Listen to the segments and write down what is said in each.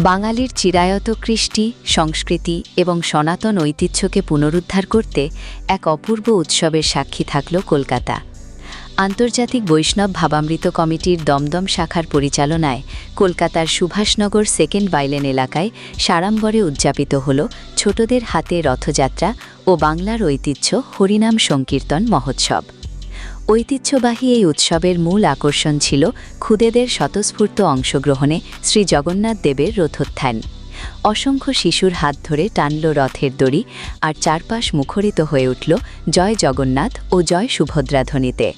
বাঙালির চিরায়ত কৃষ্টি, সংস্কৃতি এবং সনাতন ঐতিহ্যকে পুনরুদ্ধার করতে এক অপূর্ব উৎসবের সাক্ষী থাকল কলকাতা। আন্তর্জাতিক বৈষ্ণব ভাবামৃত কমিটির দমদম শাখার পরিচালনায় কলকাতার সুভাষনগর সেকেন্ড বাইলেন এলাকায় সাড়ম্বরে উদযাপিত হল ছোটদের হাতে রথযাত্রা ও বাংলার ঐতিহ্য হরিনাম সংকীর্তন মহোৎসব। ঐতিহ্যবাহী এই উৎসবের মূল আকর্ষণ ছিল ক্ষুদেদের স্বতঃস্ফূর্ত অংশগ্রহণে শ্রী জগন্নাথ দেবের রথোত্থান। অসংখ্য শিশুর হাত ধরে টানল রথের দড়ি, আর চারপাশ মুখরিত হয়ে উঠল জয় জগন্নাথ ও জয় সুভদ্রা ধ্বনিতে।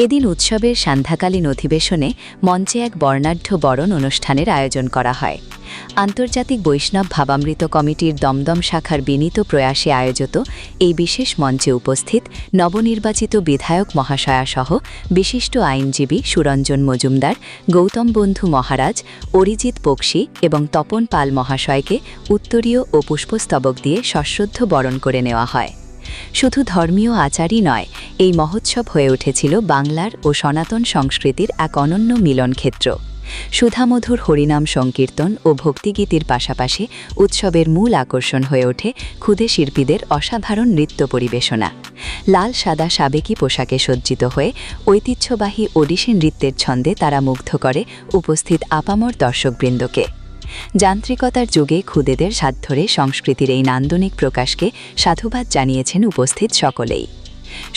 এদিন উৎসবের সান্ধ্যাকালীন অধিবেশনে মঞ্চে এক বর্ণাঢ্য বরণ অনুষ্ঠানের আয়োজন করা হয়। আন্তর্জাতিক বৈষ্ণব ভাবামৃত কমিটির দমদম শাখার বিনীত প্রয়াসে আয়োজিত এই বিশেষ মঞ্চে উপস্থিত নবনির্বাচিত বিধায়ক মহাশয়াসহ বিশিষ্ট আইনজীবী সুরঞ্জন মজুমদার, গৌতম বন্ধু মহারাজ, অরিজিৎ বক্সি এবং তপন পাল মহাশয়কে উত্তরীয় ও পুষ্পস্তবক দিয়ে সশ্রদ্ধ বরণ করে নেওয়া হয়। শুধু ধর্মীয় আচারই নয়, এই মহোৎসব হয়ে উঠেছিল বাংলার ও সনাতন সংস্কৃতির এক অনন্য মিলনক্ষেত্র। সুধামধুর হরিনাম সংকীর্তন ও ভক্তিগীতির পাশাপাশি উৎসবের মূল আকর্ষণ হয়ে ওঠে ক্ষুদে শিল্পীদের অসাধারণ নৃত্য পরিবেশনা। লাল সাদা সাবেকি পোশাকে সজ্জিত হয়ে ঐতিহ্যবাহী ওডিশি নৃত্যের ছন্দে তারা মুগ্ধ করে উপস্থিত আপামর দর্শকবৃন্দকে। যান্ত্রিকতার যুগে ক্ষুদেদের হাত ধরে সংস্কৃতির এই নান্দনিক প্রকাশকে সাধুবাদ জানিয়েছেন উপস্থিত সকলেই।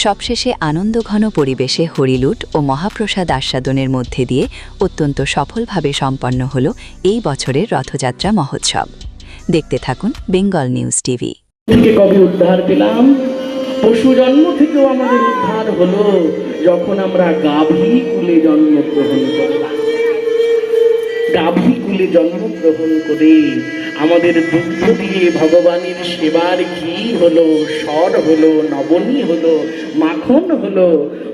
সবশেষে আনন্দঘন পরিবেশে হরিলুট ও মহাপ্রসাদ আস্বাদনের মধ্যে দিয়ে অত্যন্ত সফলভাবে সম্পন্ন হল এই বছরের রথযাত্রা মহোৎসব। দেখতে থাকুন বেঙ্গল নিউজ টিভি। কবে উদ্ধার পেলাম? পশু জন্ম থেকেও আমাদের উদ্ধার হলো যখন আমরা গাভী কুলে জন্মগ্রহণ করলাম। গাভী কুলে জন্মগ্রহণ করে আমাদের দুগ্ধ দিয়ে ভগবানের সেবার ঘি হলো, সর হলো, নবনী হলো, মাখন হলো।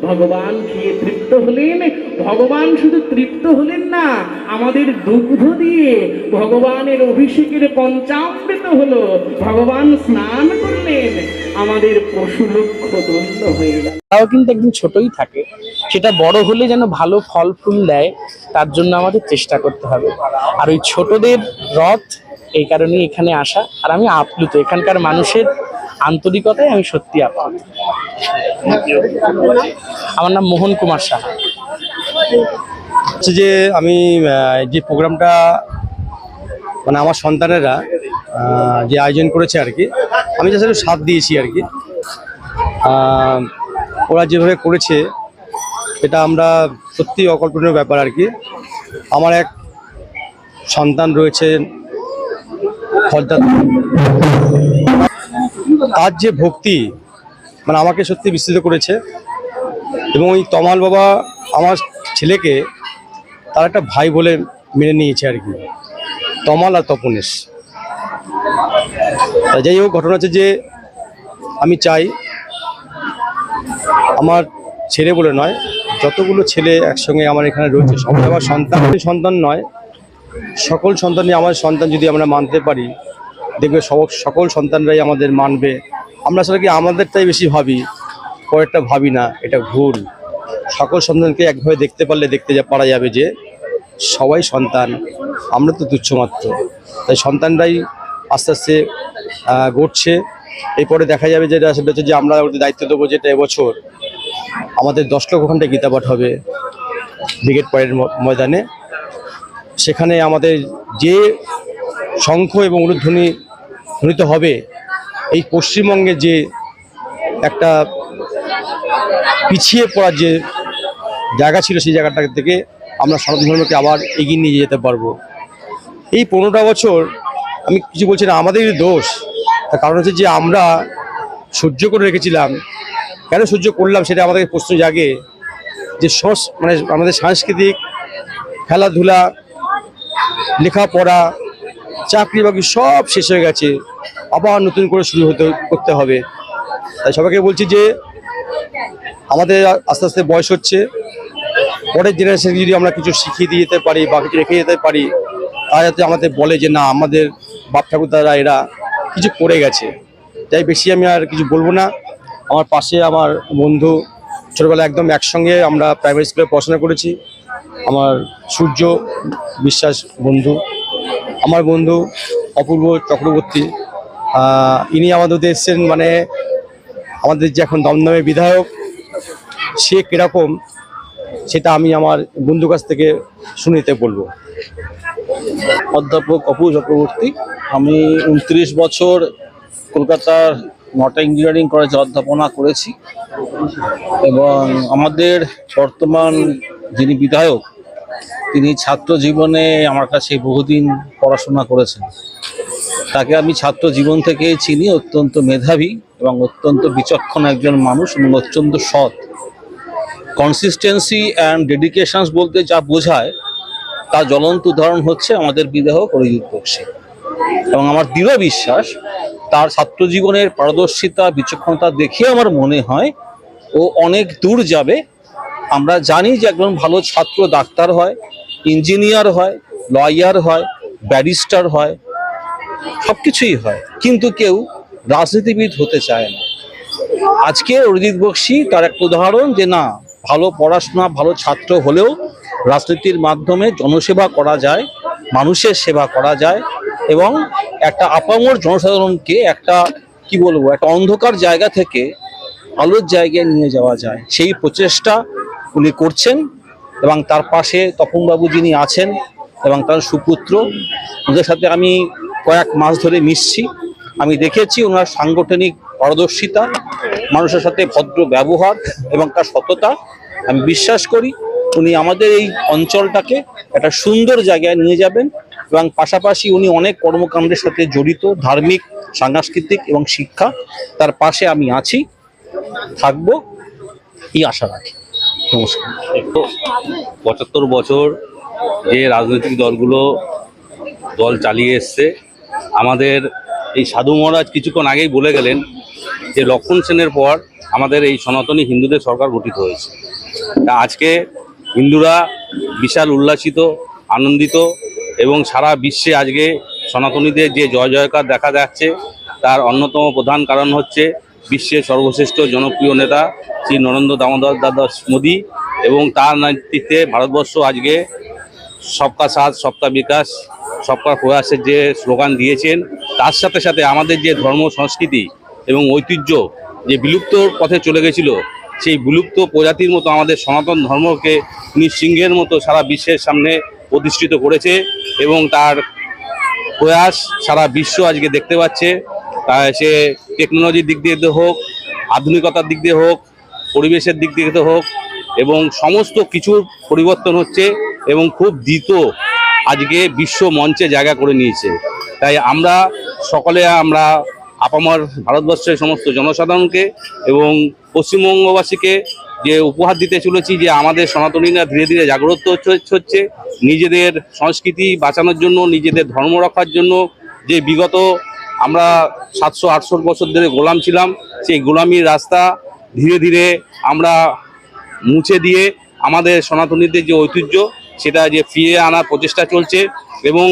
ভগবান খেয়ে তৃপ্ত হলেন। ভগবান শুধু তৃপ্ত হলেন না, আমাদের দুগ্ধ দিয়ে ভগবানের অভিষেকের পঞ্চামৃত হলো। ভগবান স্নান করলেন, আমাদের পশু লক্ষ্য ধন্য হয়ে গেল। তাও কিন্তু একদিন ছোটই থাকে, সেটা বড় হলে যেন ভালো ফল ফুল দেয়, তার জন্য আমাদের চেষ্টা করতে হবে। আর ওই ছোটদের রথ, এই কারণেই এখানে আসা। আর আমি আপ্লুত, এখানকার মানুষের আন্তরিকতায় আমি সত্যি আপ্লুত। আমার নাম মোহন কুমার সাহা। হচ্ছে যে আমি যে প্রোগ্রামটা মানে আমার সন্তানেরা যে আয়োজন করেছে আর কি, আমি জাস্ট একটু সাথ দিয়েছি আর কি। ওরা যেভাবে করেছে এটা আমরা সত্যি অকল্পনীয় ব্যাপার আর কি। আমার এক সন্তান রয়েছে খদ্দার, তার যে ভক্তি মানে আমাকে সত্যি বিস্মিত করেছে। এবং ওই তমাল বাবা আমার ছেলেকে তার একটা ভাই বলে মেনে নিয়েছে আর কি, তমাল আর তপনেশ। যাই হোক, ঘটনা হচ্ছে যে আমি চাই আমার ছেলে বলে নয়, যতগুলো ছেলে একসঙ্গে আমার এখানে রয়েছে সবাই আমার সন্তান নয়, সকল সন্তানই আমার সন্তান। যদি আমরা মানতে পারি, দেখবে সকল সন্তানরাই আমাদের মানবে। আমরা আসলে কি আমাদেরটাই বেশি ভাবি, পরেরটা ভাবি না, এটা ভুল। সকল সন্তানকে একভাবে দেখতে পারলে দেখতে পারা যাবে যে সবাই সন্তান, আমরা তো তুচ্ছ মাত্র। তাই সন্তানরাই আস্তে আস্তে গড়ছে। এরপরে দেখা যাবে যেটা সেটা হচ্ছে যে আমরা ওদের দায়িত্ব দেবো, যেটা এবছর আমাদের 10 লক্ষ ঘন্টা গীতাপাঠ হবে ব্রিগেড পয়েন্ট ময়দানে। সেখানে আমাদের যে শঙ্খ এবং উলুধ্বনি ধ্বনিত হবে, এই পশ্চিমবঙ্গে যে একটা পিছিয়ে পড়ার যে জায়গা ছিল, সেই জায়গাটা থেকে আমরা সনাতন ধর্মকে আবার এগিয়ে নিয়ে যেতে পারবো। এই 15টা বছর আমি কিছু বলছি না, আমাদেরই দোষ। তার কারণ হচ্ছে যে আমরা সহ্য করে রেখেছিলাম। কেন সহ্য করলাম সেটা আমাদের প্রশ্ন জাগে, যে মানে আমাদের সাংস্কৃতিক, খেলাধুলা, লেখাপড়া, চাকরি বাকরি সব শেষ হয়ে গেছে, আবার নতুন করে শুরু করতে হবে। তাই সবাইকে বলছি যে আমাদের আস্তে আস্তে বয়স হচ্ছে, পরের জেনারেশনকে যদি আমরা কিছু শিখিয়ে দিয়ে যেতে পারি বা কিছু রেখে যেতে পারি, তারা যাতে আমাদের বলে যে না, আমাদের বাপ ঠাকুরদারা এরা কিছু করে গেছে। তাই বেশি আমি আর কিছু বলবো না। আমার পাশে আমার বন্ধু, ছোটবেলায় একদম একসঙ্গে আমরা প্রাইমারি স্কুলে পড়াশোনা করেছি, আমার সূর্য বিশ্বাস বন্ধু, আমার বন্ধু অপূর্ব চক্রবর্তী, ইনি আমাদের এসছেন, মানে আমাদের যে এখন দমদমের বিধায়ক, সে কিরকম সেটা আমি আমার বন্ধুর কাছ থেকে শুনিতে বলবো। অধ্যাপক অপূর্ব চক্রবর্তী, আমি 29 বছর কলকাতার নটা ইঞ্জিনিয়ারিং কলেজে অধ্যাপনা করেছি এবং আমাদের বর্তমান যিনি বিধায়ক তিনি ছাত্র জীবনে আমার কাছে বহুদিন পড়াশোনা করেছেন। তাকে আমি ছাত্র জীবন থেকেই চিনি, অত্যন্ত মেধাবী এবং অত্যন্ত বিচক্ষণ একজন মানুষ এবং অত্যন্ত সৎ। কনসিস্টেন্সি অ্যান্ড ডেডিকেশনস বলতে যা বোঝায় তার জ্বলন্ত উদাহরণ হচ্ছে আমাদের বিধায়ক অরিজিৎ বক্সী। এবং আমার দৃঢ় বিশ্বাস তার ছাত্র জীবনের পারদর্শিতা বিচক্ষণতা দেখে আমার মনে হয় ও অনেক দূর যাবে। আমরা জানি যে একজন ভালো ছাত্র ডাক্তার হয়, ইঞ্জিনিয়ার হয়, লয়ার হয়, ব্যারিস্টার হয়, সব কিছুই হয়, কিন্তু কেউ রাজনীতিবিদ হতে চায় না। আজকে অরিজিৎ বক্সী তার একটা উদাহরণ যে না, ভালো পড়াশোনা ভালো ছাত্র হলেও রাজনীতির মাধ্যমে জনসেবা করা যায়, মানুষের সেবা করা যায় এবং একটা আপামর জনসাধারণকে একটা কি বলবো একটা অন্ধকার জায়গা থেকে আলোর জায়গায় নিয়ে যাওয়া যায়, সেই প্রচেষ্টা উনি করছেন। এবং তার পাশে তপনবাবু যিনি আছেন এবং তার সুপুত্র, ওদের সাথে আমি কয়েক মাস ধরে মিশছি। আমি দেখেছি ওনার সাংগঠনিক পারদর্শিতা, মানুষের সাথে ভদ্র ব্যবহার এবং তার সততা। আমি বিশ্বাস করি উনি আমাদের এই অঞ্চলটাকে একটা সুন্দর জায়গায় নিয়ে যাবেন এবং পাশাপাশি উনি অনেক কর্মকাণ্ডের সাথে জড়িত, ধার্মিক, সাংস্কৃতিক এবং শিক্ষা। তার পাশে আমি আছি, থাকবো, এই আশা রাখি। নমস্কার। ৭৫ বছর যে রাজনৈতিক দল চালিয়ে এসছে, আমাদের এই সাধু মহারাজ কিছুক্ষণ আগেই বলে গেলেন যে লক্ষণ সেনের পর আমাদের এই সনাতনী হিন্দুদের সরকার গঠিত হয়েছে। তা আজকে হিন্দুরা বিশাল উল্লাসিত, আনন্দিত এবং সারা বিশ্বে আজকে সনাতনীদের যে জয় জয়কার দেখা যাচ্ছে তার অন্যতম প্রধান কারণ হচ্ছে বিশ্বের সর্বশ্রেষ্ঠ জনপ্রিয় নেতা শ্রী নরেন্দ্র দামোদর দাস মোদী এবং তার নেতৃত্বে ভারতবর্ষ আজকে সবকা সাথ সবকা বিকাশ সবকা প্রয়াসের যে স্লোগান দিয়েছেন, তার সাথে সাথে আমাদের যে ধর্ম সংস্কৃতি এবং ঐতিহ্য যে বিলুপ্তর পথে চলে গেছিল, সেই বিলুপ্ত প্রজাতির মতো আমাদের সনাতন ধর্মকে উনি সিংহের মতো সারা বিশ্বের সামনে প্রতিষ্ঠিত করেছে এবং তার প্রয়াস সারা বিশ্ব আজকে দেখতে পাচ্ছে। সে টেকনোলজির দিক দিয়ে হোক, আধুনিকতার দিক দিয়ে হোক, পরিবেশের দিক দিয়ে হোক, এবং সমস্ত কিছুর পরিবর্তন হচ্ছে এবং খুব দ্রুত আজকে বিশ্ব মঞ্চে জায়গা করে নিয়েছে। তাই আমরা সকলে আমরা আপামর ভারতবর্ষের সমস্ত জনসাধারণকে এবং পশ্চিমবঙ্গবাসীকে যে উপহার দিতে চলেছি যে আমাদের সনাতনীরা ধীরে ধীরে জাগ্রত হচ্ছে নিজেদের সংস্কৃতি বাঁচানোর জন্য, নিজেদের ধর্ম রক্ষার জন্য। যে বিগত আমরা 700-800 বছর ধরে গোলাম ছিলাম, সেই গোলামির রাস্তা ধীরে ধীরে আমরা মুছে দিয়ে আমাদের সনাতনীদের যে ঐতিহ্য সেটা যে ফিরিয়ে আনার প্রচেষ্টা চলছে। এবং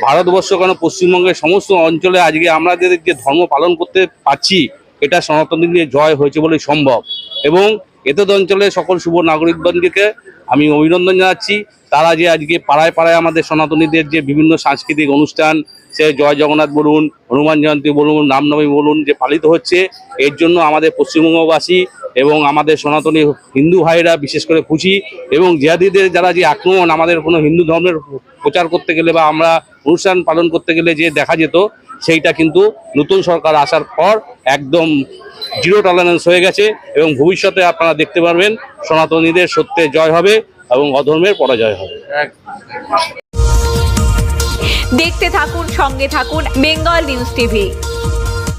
ভারতবর্ষ কেন পশ্চিমবঙ্গের সমস্ত অঞ্চলে আজকে আমাদের যে ধর্ম পালন করতে পারছি, এটা সনাতনীদের জয় হয়েছে বলেই সম্ভব। এবং এতদ অঞ্চলের সকল শুভ নাগরিকবৃন্দকে আমি অভিনন্দন জানাচ্ছি। তারা যে আজকে পাড়ায় পাড়ায় আমাদের সনাতনীদের যে বিভিন্ন সাংস্কৃতিক অনুষ্ঠান, সে জয় জগন্নাথ বলুন, হনুমান জয়ন্তী বলুন, রামনবমী বলুন, যে পালিত হচ্ছে, এর জন্য আমাদের পশ্চিমবঙ্গবাসী এবং আমাদের সনাতনী হিন্দু ভাইরা বিশেষ করে খুশি। এবং জিহাদিদের যারা যে আক্রমণ আমাদের কোনো হিন্দু ধর্মের প্রচার করতে গেলে বা আমরা অনুষ্ঠান পালন করতে গেলে যে দেখা যেত, সেইটা কিন্তু নতুন সরকার আসার পর একদম জিরো টলারেন্স হয়ে গেছে। এবং ভবিষ্যতে আপনারা দেখতে পারবেন সনাতনীদের সত্যের জয় হবে এবং অধর্মের পরাজয় হবে। দেখতে থাকুন, সঙ্গে থাকুন বেঙ্গল নিউজ টিভি।